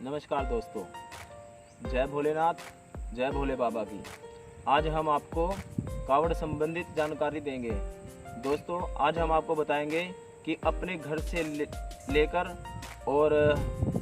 नमस्कार दोस्तों, जय भोलेनाथ, जय भोले बाबा की। आज हम आपको कावड़ संबंधित जानकारी देंगे। दोस्तों, आज हम आपको बताएंगे कि अपने घर से लेकर और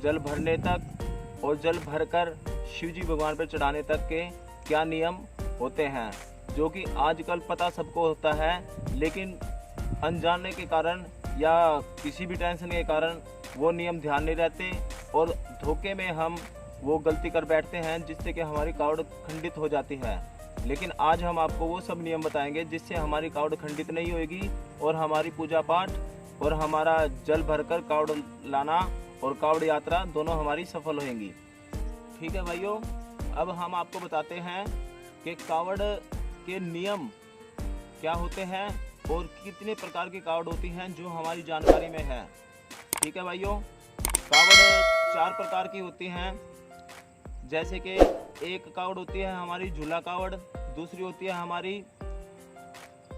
जल भरने तक और जल भरकर शिवजी भगवान पर चढ़ाने तक के क्या नियम होते हैं, जो कि आजकल पता सबको होता है, लेकिन अनजाने के कारण या किसी भी टेंशन के कारण वो नियम ध्यान नहीं रहते और धोखे में हम वो गलती कर बैठते हैं, जिससे कि हमारी कावड़ खंडित हो जाती है। लेकिन आज हम आपको वो सब नियम बताएंगे जिससे हमारी कावड़ खंडित नहीं होगी और हमारी पूजा पाठ और हमारा जल भरकर कावड़ लाना और कावड़ यात्रा दोनों हमारी सफल होंगी। ठीक है भाइयों, अब हम आपको बताते हैं कि कावड़ के नियम क्या होते हैं और कितने प्रकार की कावड़ होती हैं जो हमारी जानकारी में है। ठीक है भाइयों, कावड़ 4 प्रकार की होती हैं। जैसे कि एक कावड़ होती है हमारी झूला कावड़, दूसरी होती है हमारी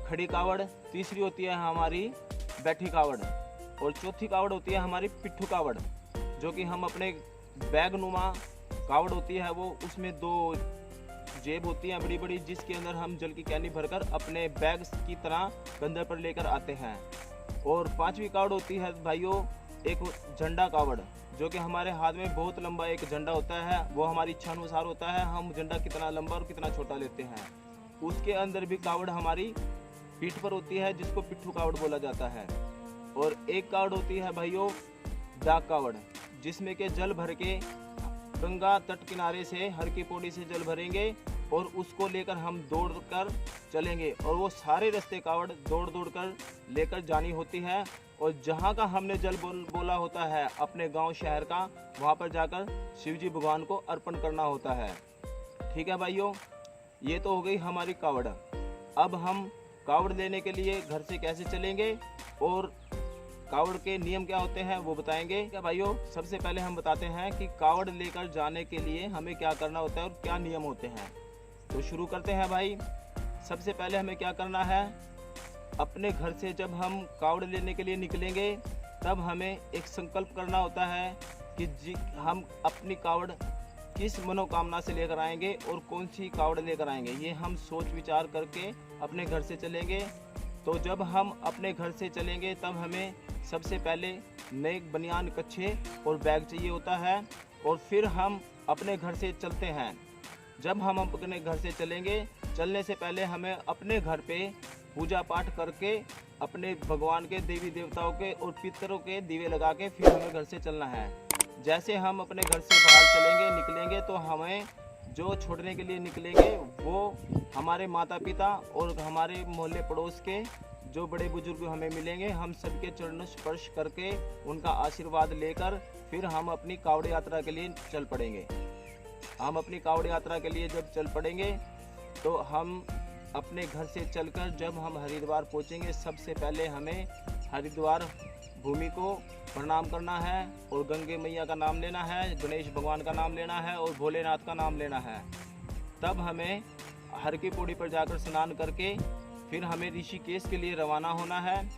खड़ी कावड़, तीसरी होती है हमारी बैठी कावड़ और चौथी कावड़ होती है हमारी पिट्ठू कावड़, जो कि हम अपने बैग नुमा कावड़ होती है वो, उसमें 2 जेब होती हैं बड़ी बड़ी, जिसके अंदर हम जल की कैनी भरकर अपने बैग की तरह कंधे पर लेकर आते हैं। और 5वीं कावड़ होती है भाइयों एक झंडा कावड़, जो कि हमारे हाथ में बहुत लंबा एक झंडा होता है, वो हमारी इच्छा अनुसार होता है, हम झंडा कितना लंबा और कितना छोटा लेते हैं। उसके अंदर भी कावड़ हमारी पीठ पर होती है, जिसको पिट्ठू कावड़ बोला जाता है। और एक कावड़ होती है भाइयों डाक कावड़, जिसमें के जल भर के गंगा तट किनारे से हर की पौड़ी से जल भरेंगे और उसको लेकर हम दौड़ कर चलेंगे और वो सारे रास्ते कावड़ दौड़ दौड़ कर लेकर जानी होती है। और जहाँ का हमने जल बोला होता है अपने गांव शहर का, वहाँ पर जाकर शिवजी भगवान को अर्पण करना होता है। ठीक है भाइयों, ये तो हो गई हमारी कावड़। अब हम कावड़ लेने के लिए घर से कैसे चलेंगे और कावड़ के नियम क्या होते हैं वो बताएंगे। क्या भाइयों, सबसे पहले हम बताते हैं कि कावड़ लेकर जाने के लिए हमें क्या करना होता है और क्या नियम होते हैं। तो शुरू करते हैं भाई। सबसे पहले हमें क्या करना है, अपने घर से जब हम कावड़ लेने के लिए निकलेंगे तब हमें एक संकल्प करना होता है कि हम अपनी कावड़ किस मनोकामना से लेकर आएंगे और कौन सी कावड़ लेकर आएंगे, ये हम सोच विचार करके अपने घर से चलेंगे। तो जब हम अपने घर से चलेंगे तब हमें सबसे पहले नए बनियान, कच्छे और बैग चाहिए होता है और फिर हम अपने घर से चलते हैं। जब हम अपने घर से चलेंगे, चलने से पहले हमें अपने घर पे पूजा पाठ करके अपने भगवान के, देवी देवताओं के और पितरों के दीवे लगा के फिर हमें घर से चलना है। जैसे हम अपने घर से बाहर निकलेंगे तो हमें जो छोड़ने के लिए निकलेंगे वो हमारे माता पिता और हमारे मोहल्ले पड़ोस के जो बड़े बुजुर्ग हमें मिलेंगे, हम सबके चरण स्पर्श करके उनका आशीर्वाद लेकर फिर हम अपनी कावड़ यात्रा के लिए चल पड़ेंगे। हम अपनी कावड़ यात्रा के लिए जब चल पड़ेंगे तो हम अपने घर से चलकर जब हम हरिद्वार पहुंचेंगे, सबसे पहले हमें हरिद्वार भूमि को प्रणाम करना है और गंगे मैया का नाम लेना है, गणेश भगवान का नाम लेना है और भोलेनाथ का नाम लेना है। तब हमें हर की पौड़ी पर जाकर स्नान करके फिर हमें ऋषिकेश के लिए रवाना होना है।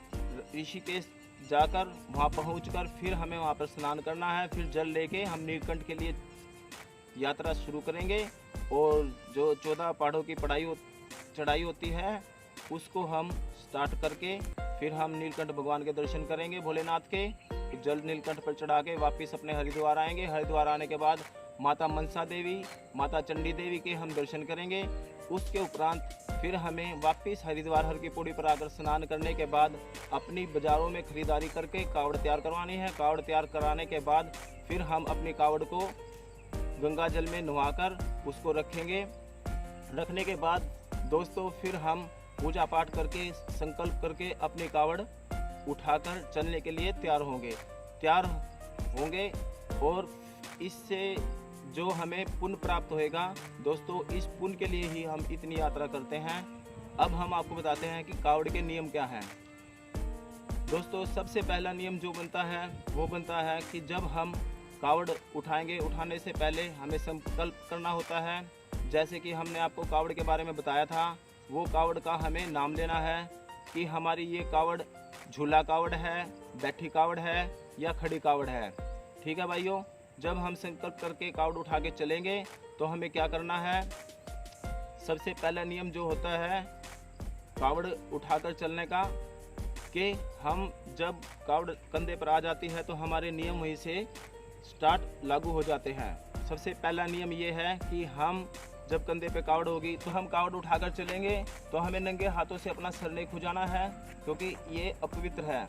ऋषिकेश जाकर वहाँ पहुँचकर फिर हमें वहाँ पर स्नान करना है। फिर जल लेके हम नीलकंठ के लिए यात्रा शुरू करेंगे और जो 14 पहाड़ों की चढ़ाई होती है उसको हम स्टार्ट करके फिर हम नीलकंठ भगवान के दर्शन करेंगे, भोलेनाथ के। जल नीलकंठ पर चढ़ा के वापस अपने हरिद्वार आएंगे। हरिद्वार आने के बाद माता मनसा देवी, माता चंडी देवी के हम दर्शन करेंगे। उसके उपरांत फिर हमें वापस हरिद्वार हर की पौड़ी पर आकर स्नान करने के बाद अपनी बाज़ारों में खरीदारी करके कावड़ तैयार करवानी है। कावड़ तैयार कराने के बाद फिर हम अपनी कावड़ को गंगा जल में नहाकर उसको रखेंगे। रखने के बाद दोस्तों फिर हम पूजा पाठ करके संकल्प करके अपनी कावड़ उठाकर चलने के लिए तैयार होंगे और इससे जो हमें पुण्य प्राप्त होएगा दोस्तों, इस पुण्य के लिए ही हम इतनी यात्रा करते हैं। अब हम आपको बताते हैं कि कावड़ के नियम क्या हैं। दोस्तों, सबसे पहला नियम जो बनता है वो बनता है कि जब हम कावड़ उठाएंगे, उठाने से पहले हमें संकल्प करना होता है। जैसे कि हमने आपको कावड़ के बारे में बताया था, वो कावड़ का हमें नाम लेना है कि हमारी ये कावड़ झूला कावड़ है, बैठी कावड़ है या खड़ी कावड़ है। ठीक है भाइयों, जब हम संकल्प करके कावड़ उठा के चलेंगे तो हमें क्या करना है। सबसे पहला नियम जो होता है कावड़ उठाकर चलने का, कि हम जब कावड़ कंधे पर आ जाती है तो हमारे नियम वहीं से स्टार्ट लागू हो जाते हैं। सबसे पहला नियम ये है कि हम जब कंधे पे कावड़ होगी तो हम कावड़ उठाकर चलेंगे तो हमें नंगे हाथों से अपना सर नहीं खुजाना है, क्योंकि ये अपवित्र है।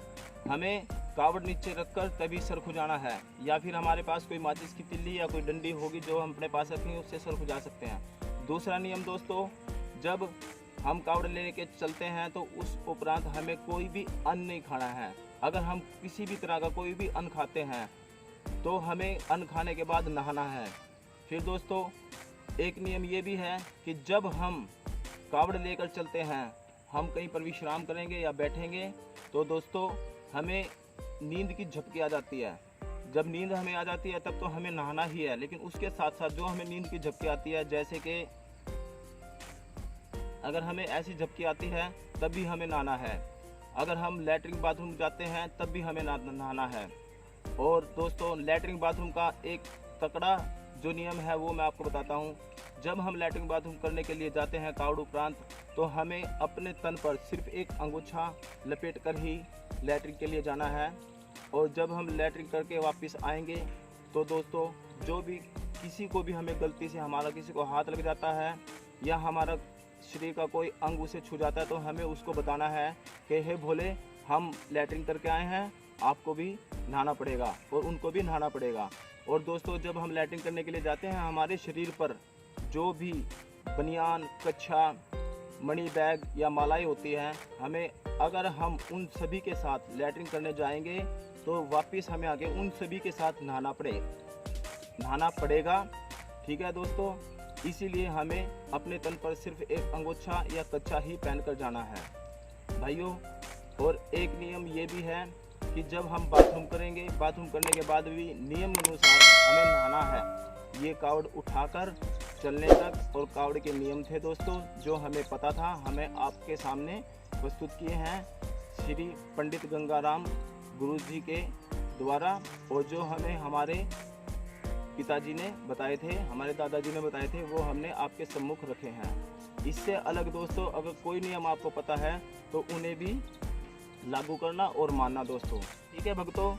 हमें कावड़ नीचे रखकर तभी सर खुजाना है, या फिर हमारे पास कोई माचिस की तिल्ली या कोई डंडी होगी जो हम अपने पास रखेंगे उससे सर खुजा सकते हैं। दूसरा नियम दोस्तों, जब हम कावड़ लेने के चलते हैं तो उस उपरांत हमें कोई भी अन्न नहीं खाना है। अगर हम किसी भी तरह का कोई भी अन्न खाते हैं तो हमें अन्न खाने के बाद नहाना है। फिर दोस्तों एक नियम ये भी है कि जब हम कावड़ लेकर चलते हैं, हम कहीं पर विश्राम करेंगे या बैठेंगे तो दोस्तों हमें नींद की झपकी आ जाती है। जब नींद हमें आ जाती है तब तो हमें नहाना ही है, लेकिन उसके साथ साथ जो हमें नींद की झपकी आती है, जैसे कि अगर हमें ऐसी झपकी आती है तब भी हमें नहाना है। अगर हम लैट्रिन बाथरूम जाते हैं तब भी हमें नहाना है। और दोस्तों लैट्रिन बाथरूम का एक तकड़ा जो नियम है वो मैं आपको बताता हूँ। जब हम लैट्रिन बाथरूम करने के लिए जाते हैं कावड़ उपरांत, तो हमें अपने तन पर सिर्फ एक अंगूछा लपेट कर ही लैट्रिन के लिए जाना है। और जब हम लैट्रिन करके वापस आएंगे तो दोस्तों जो भी किसी को भी हमें गलती से हमारा किसी को हाथ लग जाता है या हमारा शरीर का कोई अंग उसे छू जाता है तो हमें उसको बताना है कि हे भोले, हम लैट्रिन करके आए हैं, आपको भी नहाना पड़ेगा और उनको भी नहाना पड़ेगा। और दोस्तों जब हम लैट्रिन करने के लिए जाते हैं, हमारे शरीर पर जो भी बनियान, कच्छा, मणि बैग या मालाएं होती हैं, हमें अगर हम उन सभी के साथ लैट्रिन करने जाएंगे तो वापस हमें आगे उन सभी के साथ नहाना पड़ेगा। ठीक है दोस्तों, इसीलिए हमें अपने तन पर सिर्फ एक अंगोछा या कच्छा ही पहनकर जाना है भाइयों। और एक नियम ये भी है कि जब हम बाथरूम करेंगे, बाथरूम करने के बाद भी नियम अनुसार हमें नहाना है। ये कावड़ उठाकर चलने तक और कावड़ के नियम थे दोस्तों, जो हमें पता था, हमें आपके सामने प्रस्तुत किए हैं श्री पंडित गंगाराम गुरु जी के द्वारा, और जो हमें हमारे पिताजी ने बताए थे, हमारे दादाजी ने बताए थे, वो हमने आपके सम्मुख रखे हैं। इससे अलग दोस्तों अगर कोई नियम आपको पता है तो उन्हें भी लागू करना और मानना दोस्तों। ठीक है भक्तों,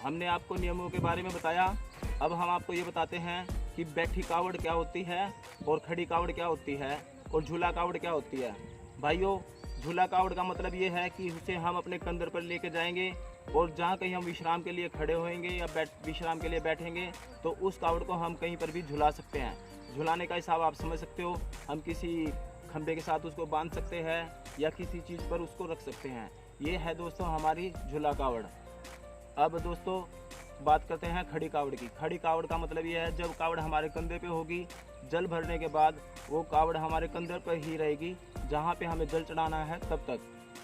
हमने आपको नियमों के बारे में बताया। अब हम आपको ये बताते हैं कि बैठी कावड़ क्या होती है और खड़ी कावड़ क्या होती है और झूला कावड़ क्या होती है। भाइयों, झूला कावड़ का मतलब ये है कि उसे हम अपने कंधे पर लेके जाएंगे और जहाँ कहीं हम विश्राम के लिए खड़े होएंगे या विश्राम के लिए बैठेंगे तो उस कावड़ को हम कहीं पर भी झुला सकते हैं। झुलाने का हिसाब आप समझ सकते हो, हम किसी खंभे के साथ उसको बांध सकते हैं या किसी चीज़ पर उसको रख सकते हैं। ये है दोस्तों हमारी झूला कावड़। अब दोस्तों बात करते हैं खड़ी कावड़ की। खड़ी कावड़ का मतलब ये है जब कावड़ हमारे कंधे पे होगी, जल भरने के बाद वो कावड़ हमारे कंधे पर ही रहेगी, जहाँ पे हमें जल चढ़ाना है तब तक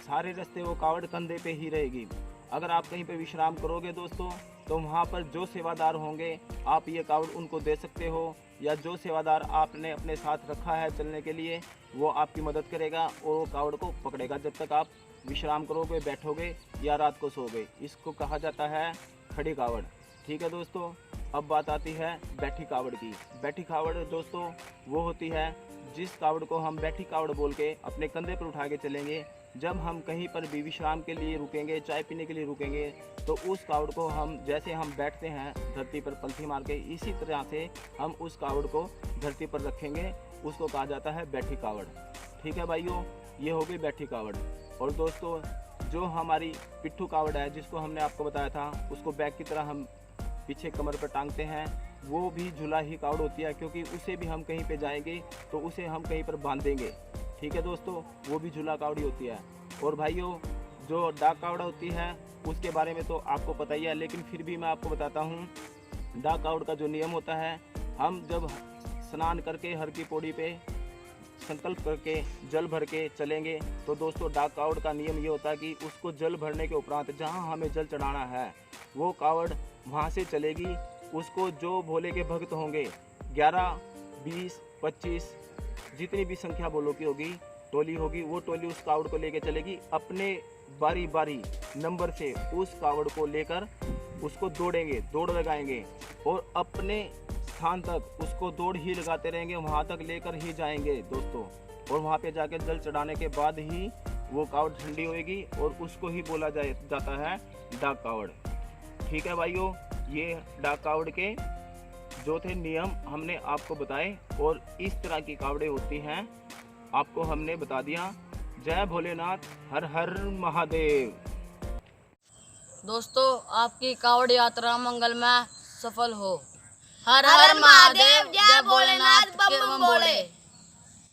सारे रास्ते वो कावड़ कंधे पे ही रहेगी। अगर आप कहीं पे विश्राम करोगे दोस्तों तो वहाँ पर जो सेवादार होंगे आप ये कावड़ उनको दे सकते हो, या जो सेवादार आपने अपने साथ रखा है चलने के लिए वो आपकी मदद करेगा और वो कावड़ को पकड़ेगा जब तक आप विश्राम करोगे, बैठोगे या रात को सोओगे। इसको कहा जाता है खड़ी कावड़। ठीक है दोस्तों, अब बात आती है बैठी कावड़ की। बैठी कावड़ दोस्तों वो होती है जिस कावड़ को हम बैठी कावड़ बोल के अपने कंधे पर उठा के चलेंगे। जब हम कहीं पर भी विश्राम के लिए रुकेंगे, चाय पीने के लिए रुकेंगे, तो उस कावड़ को हम जैसे हम बैठते हैं धरती पर पलथी मार के, इसी तरह से हम उस कावड़ को धरती पर रखेंगे। उसको कहा जाता है बैठी कावड़। ठीक है भाइयों, ये हो गई बैठी कावड़। और दोस्तों जो हमारी पिट्ठू कावड़ है जिसको हमने आपको बताया था, उसको बैग की तरह हम पीछे कमर पर टांगते हैं, वो भी झूला ही कावड़ होती है, क्योंकि उसे भी हम कहीं पे जाएंगे तो उसे हम कहीं पर बांधेंगे। ठीक है दोस्तों, वो भी झूला कावड़ी होती है। और भाइयों जो डाक कावड़ होती है उसके बारे में तो आपको पता ही है, लेकिन फिर भी मैं आपको बताता हूँ। डाक कावड़ का जो नियम होता है, हम जब स्नान करके हर की पौड़ी पे संकल्प करके जल भर के चलेंगे तो दोस्तों डाक कावड़ का नियम ये होता है कि उसको जल भरने के उपरांत जहाँ हमें जल चढ़ाना है वो कावड़ वहाँ से चलेगी। उसको जो भोले के भक्त होंगे 11, 20, 25 जितनी भी संख्या बोलो की होगी, टोली होगी, वो टोली उस कावड़ को लेकर चलेगी। अपने बारी बारी नंबर से उस कावड़ को लेकर उसको दौड़ेंगे, दौड़ लगाएंगे और अपने स्थान तक उसको दौड़ ही लगाते रहेंगे, वहाँ तक लेकर ही जाएंगे दोस्तों। और वहाँ पे जाके जल चढ़ाने के बाद ही वो कावड़ ठंडी होएगी और उसको ही बोला जाता है डाक कावड़। ठीक है भाइयों, ये डाक कावड़ के जो थे नियम हमने आपको बताए और इस तरह की कावड़े होती हैं आपको हमने बता दिया। जय भोलेनाथ, हर हर महादेव। दोस्तों, आपकी कावड़ यात्रा मंगलमय सफल हो। हर हर महादेव, जय भोलेनाथ, बम बम बोले।